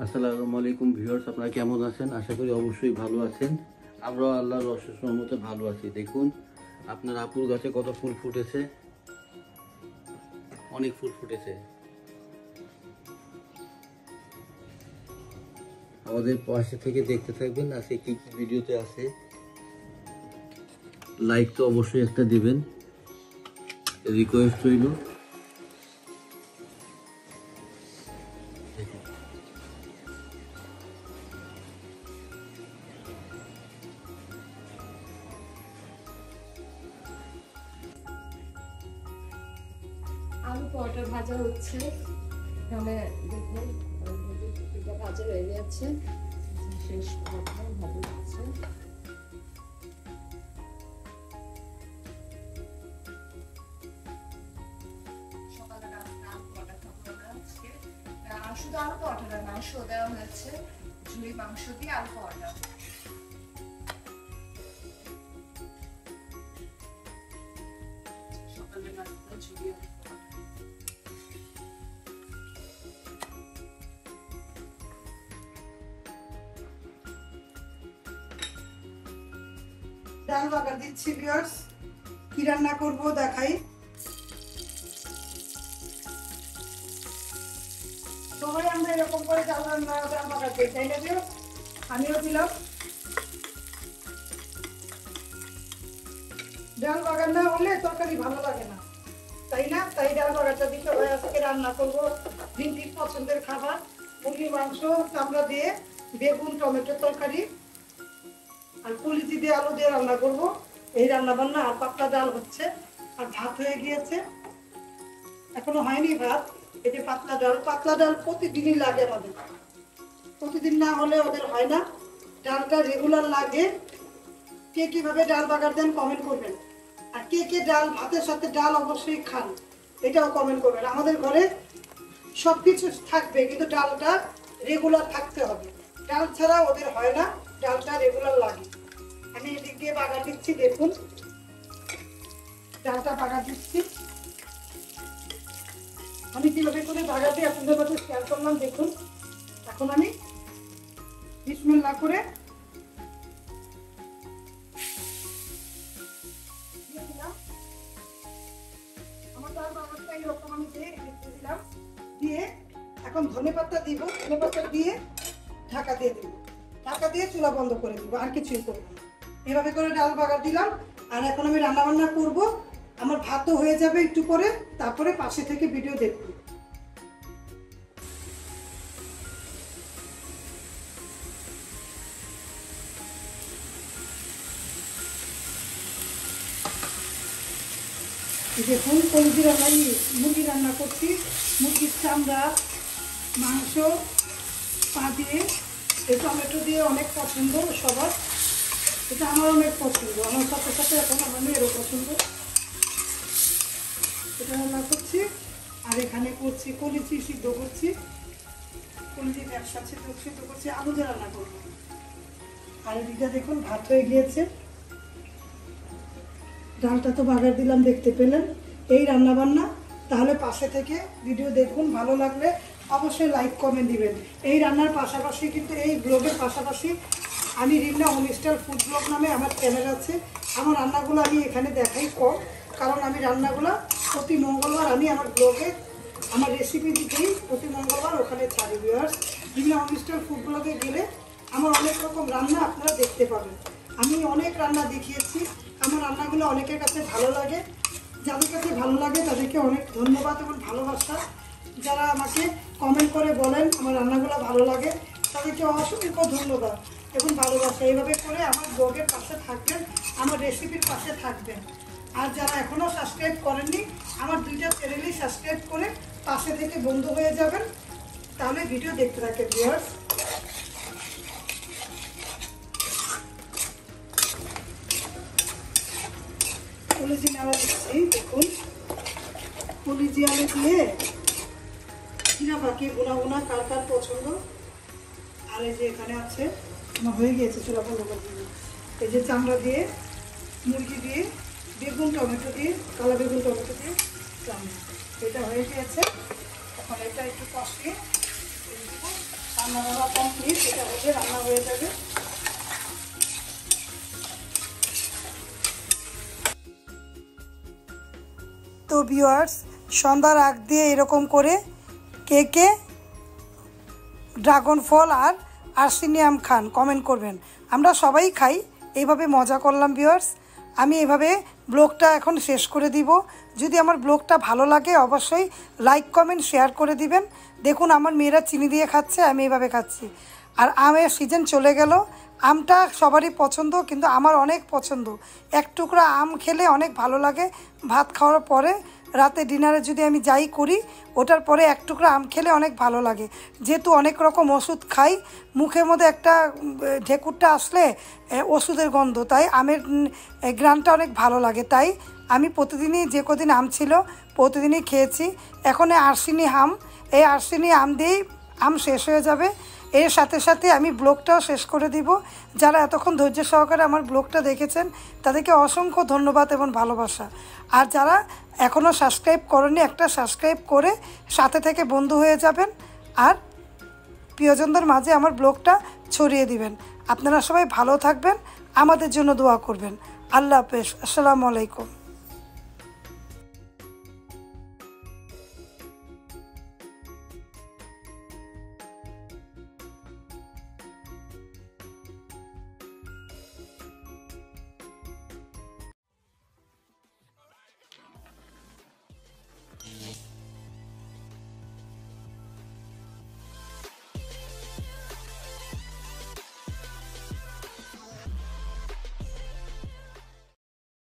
আসসালামু আলাইকুম ভিউয়ার্স, আপনারা কেমন আছেন? আশা করি অবশ্যই ভালো আছেন। আমরাও আল্লাহর অশেষ রহমতে ভালো আছি। দেখুন আপনার আপুর গাছে কত ফুল ফুটেছে, অনেক ফুল ফুটেছে। আমাদের পাশে থেকে দেখতে থাকবেন আজকে কি কি ভিডিওতে আছে। লাইক তো অবশ্যই একটা দিবেন, রিকোয়েস্ট রইল। আলু পরোটা ভাজা হচ্ছে, এখানে দেখুন এটা ভাজা হয়ে গেছে, শেষ পরোটা ভালো হচ্ছে। সকালে আলু পরোটা খাবো না আজকে, শুধু আলু পরোটা না, মাংস দেওয়া হয়েছে, ঝুড়ি মাংস দিয়ে আলু পরোটা। সকালে নাস্তা ঝুড়ি ডাল বাগার দিচ্ছি ভিউয়ার্স। কি রান্না করব দেখাই। সবাই আমরা এরকম করে ডাল বাগার দিই, তাই না ভিউয়ার্স? আমিও দিলাম। ডাল বাগার না হলে তরকারি ভালো লাগে না, তাই না? তাই ডাল বাগারটা দিতে হয়। আজকে রান্না করব রিন্টির পছন্দের খাবার, মুরগির মাংস চামড়া দিয়ে বেগুন টমেটো তরকারি আর কলিজি দিয়ে আলু দিয়ে রান্না করব। এই রান্না বান্না। আর পাতলা ডাল হচ্ছে, আর ভাত হয়ে গিয়েছে, এখনো হয়নি ভাত। এই যে পাতলা ডাল প্রতিদিনই লাগে আমাদের, প্রতিদিন না হলে ওদের হয় না। ডালটা রেগুলার লাগে। কে কিভাবে ডাল বাগার দেন কমেন্ট করবেন, আর কে কে ডাল ভাতের সাথে ডাল অবশ্যই খান এটাও কমেন্ট করবেন। আমাদের ঘরে সবকিছু থাকবে, কিন্তু ডালটা রেগুলার থাকতে হবে। ডাল ছাড়া ওদের হয় না, ডালটা রেগুলার লাগে। আমি এদিক দিয়ে বাগার দিচ্ছি, দেখুন ডালটা বাগার দিচ্ছি। আমি কিভাবে করে বাগার দিয়ে আপনাদের মধ্যে শেয়ার করলাম, দেখুন। এখন আমি বিসমিল্লাহ করে দিয়ে দিলাম। আমার ডাল বাগারটা এইরকম আমি দিয়ে দিলাম। দিয়ে এখন ধনেপাতা দিব, ধনেপাতা দিয়ে ঢাকা দিয়ে দিব, ঢাকা দিয়ে চুলা বন্ধ করে দিব, আর কিছুই করবো না। এভাবে করে ডাল বাগার দিলাম। আর এখন আমি রান্না বান্না করব। আমার ভাতও হয়ে যাবে একটু পরে, তারপরে পাশে থেকে ভিডিও দেখব। দেখুন কলিজি রান্না, মুরগি রান্না করছি। মুরগির চামড়া মাংস পা দিয়ে, টমেটো দিয়ে অনেক পছন্দ সবার। এটা আমার অনেক পছন্দ, আমার সাথে সাথে এখন আমার মেয়েরও পছন্দ। এটা রান্না করছি। আর এখানে করছি কলিজি সিদ্ধ করছি, কলিজি ব্যবসা সিদ্ধ করছি, আলু দিয়ে রান্না করবো। আর এদিকে দেখুন ভাত হয়ে গিয়েছে। ডালটা তো বাগার দিলাম, দেখতে পেলেন। এই রান্না বান্না। তাহলে পাশে থেকে ভিডিও দেখুন, ভালো লাগলে অবশ্যই লাইক কমেন্ট দিবেন। এই রান্নার পাশাপাশি কিন্তু এই ব্লগের পাশাপাশি আমি রিমনা হোমস্টাইল ফুড ব্লগ নামে আমার চ্যানেল আছে। আমার রান্নাগুলো আমি এখানে দেখাই কম, কারণ আমি রান্নাগুলো প্রতি মঙ্গলবার আমি আমার ব্লগে আমার রেসিপি দিতেই প্রতি মঙ্গলবার ওখানে ছাড়ি ভিউয়ার্স। রিমনা হোমস্টাইল ফুড ব্লগে গেলে আমার অনেক রকম রান্না আপনারা দেখতে পাবেন। আমি অনেক রান্না দেখিয়েছি, আমার রান্নাগুলো অনেকের কাছে ভালো লাগে। যাদের কাছে ভালো লাগে তাদেরকে অনেক ধন্যবাদ এবং ভালোবাসা। যারা আমাকে কমেন্ট করে বলেন আমার রান্নাগুলো ভালো লাগে, তাদেরকে অসংখ্য ধন্যবাদ এবং ভালোবাসা। এইভাবে করে আমার ব্লগের পাশে থাকবেন, আমার রেসিপির পাশে থাকবেন। আর যারা এখনও সাবস্ক্রাইব করেননি, আমার দুইটা চ্যানেলই সাবস্ক্রাইব করে পাশে থেকে বন্ধু হয়ে যাবেন, তাহলে ভিডিও দেখতে থাকেন ভিউয়ার্স। কলিজি নেওয়া দিচ্ছি, দেখুন কলিজি আলু দিয়ে কিনা বাকি গুনা গুনা কার কার পছন্দ। আর এই যে এখানে আছে, আমার হয়ে গিয়েছে, চুলা বন্ধ করে দিব। এই যে চামড়া দিয়ে মুরগি দিয়ে বেগুন টমেটো দিয়ে, কালা বেগুন টমেটো দিয়ে চামড়া, এটা হয়ে গিয়েছে। এখন এটা একটু কষিয়ে রান্না বান্না কমপ্লিট, এটা হলে রান্না হয়ে যাবে। তো ভিউয়ার্স, সন্ধ্যার আগ দিয়ে এরকম করে কে কে ড্রাগন ফল আর আর্সেনিয়াম খান কমেন্ট করবেন। আমরা সবাই খাই, এইভাবে মজা করলাম ভিউয়ার্স। আমি এভাবে ব্লগটা এখন শেষ করে দিব। যদি আমার ব্লগটা ভালো লাগে অবশ্যই লাইক কমেন্ট শেয়ার করে দিবেন। দেখুন আমার মেয়েরা চিনি দিয়ে খাচ্ছে, আমি এভাবে খাচ্ছি। আর আমের সিজন চলে গেল, আমটা সবারই পছন্দ, কিন্তু আমার অনেক পছন্দ। এক টুকরা আম খেলে অনেক ভালো লাগে। ভাত খাওয়ার পরে রাতে ডিনারে যদি আমি যাই করি, ওটার পরে এক টুকরা আম খেলে অনেক ভালো লাগে। যেহেতু অনেক রকম ওষুধ খাই, মুখের মধ্যে একটা ঢেকুরটা আসলে ওষুধের গন্ধ, তাই আমের গ্রানটা অনেক ভালো লাগে। তাই আমি প্রতিদিনই, যে কদিন আম ছিল প্রতিদিনই খেয়েছি। এখন আর্সেনি আম, এই আর্সেনি আম দিয়েই আম শেষ হয়ে যাবে। এর সাথে সাথে আমি ব্লগটাও শেষ করে দিব। যারা এতক্ষণ ধৈর্য সহকারে আমার ব্লগটা দেখেছেন তাদেরকে অসংখ্য ধন্যবাদ এবং ভালোবাসা। আর যারা এখনও সাবস্ক্রাইব করেনি, একটা সাবস্ক্রাইব করে সাথে থেকে বন্ধু হয়ে যাবেন আর প্রিয়জনদের মাঝে আমার ব্লগটা ছড়িয়ে দিবেন। আপনারা সবাই ভালো থাকবেন, আমাদের জন্য দোয়া করবেন। আল্লাহ হাফেজ, আসসালামু আলাইকুম।